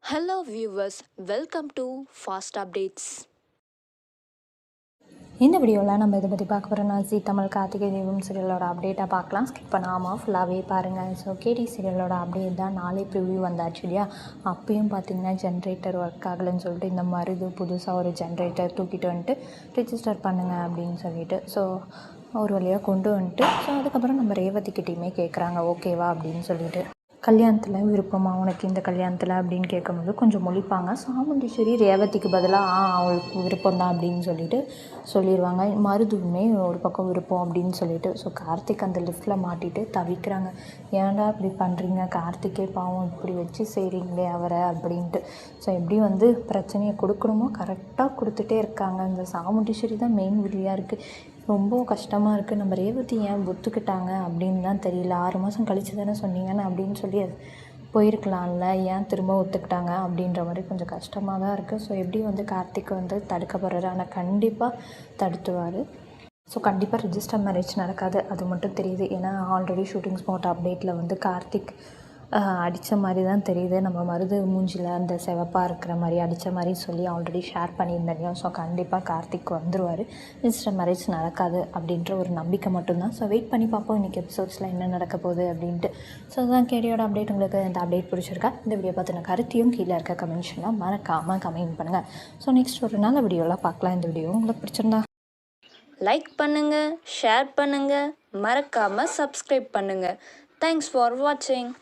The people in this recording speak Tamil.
Hello viewers, welcome to Fast Updates. இந்த வீடியோவில் நம்ம இதை பற்றி பார்க்க போகிறோம்னா ஜீ தமிழ் கார்த்திகை தீபம் சீரியலோட அப்டேட்டாக பார்க்கலாம். ஸ்கிப் பண்ணாமல் ஃபுல்லாகவே பாருங்கள். ஸோ கேடி சீரியலோட அப்டேட் தான் நாளை ப்ரிவ்யூ வந்தாச்சு இல்லையா. அப்பயும் பார்த்திங்கன்னா ஜென்ரேட்டர் ஒர்க் ஆகலைன்னு சொல்லிட்டு இந்த மருது புதுசாக ஒரு ஜென்ரேட்டர் தூக்கிட்டு வந்துட்டு ரிஜிஸ்டர் பண்ணுங்கள் அப்படின்னு சொல்லிட்டு ஸோ ஒரு வழியாக கொண்டு வந்துட்டு ஸோ அதுக்கப்புறம் நம்ம ரேவதிக்கிட்டேயுமே கேட்குறாங்க ஓகேவா அப்படின்னு சொல்லிட்டு. கல்யாணத்தில் விருப்பமா உனக்கு இந்த கல்யாணத்தில் அப்படின்னு கேட்கும்போது கொஞ்சம் முழிப்பாங்க. சாமுண்டீஸ்வரி ரேவதிக்கு பதிலாக அவளுக்கு விருப்பம் தான் அப்படின்னு சொல்லிட்டு சொல்லிடுவாங்க. மருதுவுமே ஒரு பக்கம் விருப்பம் அப்படின்னு சொல்லிட்டு ஸோ கார்த்திக் அந்த லிஃப்ட்டில் மாட்டிட்டு தவிக்கிறாங்க. ஏன்டா இப்படி பண்ணுறீங்க, கார்த்திகே பாவம் இப்படி வச்சு செய்கிறீங்களே அவரை அப்படின்ட்டு. ஸோ எப்படி பிரச்சனையை கொடுக்கணுமோ கரெக்டாக கொடுத்துட்டே இருக்காங்க. இந்த சாமுண்டீஸ்வரி தான் மெயின் வில்லியாக இருக்குது. ரொம்ப கஷ்டமாக இருக்குது. நம்ம ரேவதி ஏன் ஒத்துக்கிட்டாங்க அப்படின்னு தான் தெரியல. 6 மாதம் கழித்து தானே சொன்னீங்கன்னு அப்படின்னு சொல்லி அது போயிருக்கலாம்ல, ஏன் திரும்ப ஒத்துக்கிட்டாங்க அப்படின்ற மாதிரி கொஞ்சம் கஷ்டமாக தான் இருக்குது. ஸோ எப்படி கார்த்திக் தடுக்க போகிறாரு, ஆனால் கண்டிப்பாக தடுத்துவார். ஸோ கண்டிப்பாக ரிஜிஸ்டர் மேரேஜ் நடக்காது, அது மட்டும் தெரியுது. ஏன்னா ஆல்ரெடி ஷூட்டிங் ஸ்பாட் அப்டேட்டில் கார்த்திக் அடித்த மாதிரி தான் தெரியுது. நம்ம மருது மூஞ்சில் அந்த சிவப்பாக இருக்கிற மாதிரி அடித்த மாதிரி சொல்லி ஆல்ரெடி ஷேர் பண்ணியிருந்தேன். ஸோ கண்டிப்பாக கார்த்திக் வந்துடுவார். ரிஜிஸ்டர் மேரேஜ் நடக்காது அப்படின்ற ஒரு நம்பிக்கை மட்டும்தான். ஸோ வெயிட் பண்ணி பார்ப்போம் இன்றைக்கி எபிசோட்ஸில் என்ன நடக்க போகுது அப்படின்ட்டு. ஸோ அதுதான் கேடியோட அப்டேட். உங்களுக்கு இந்த அப்டேட் பிடிச்சிருக்கா? இந்த வீடியோ பார்த்தின கருத்தையும் கீழே இருக்க கமெண்ட்ஸ்லாம் மறக்காமல் கமெண்ட் பண்ணுங்கள். ஸோ நெக்ஸ்ட் ஒரு நல்ல வீடியோலாம் பார்க்கலாம். இந்த வீடியோ உங்களுக்கு பிடிச்சிருந்தா லைக் பண்ணுங்கள், ஷேர் பண்ணுங்கள், மறக்காமல் சப்ஸ்கிரைப் பண்ணுங்கள். தேங்க்ஸ் ஃபார் வாட்சிங்.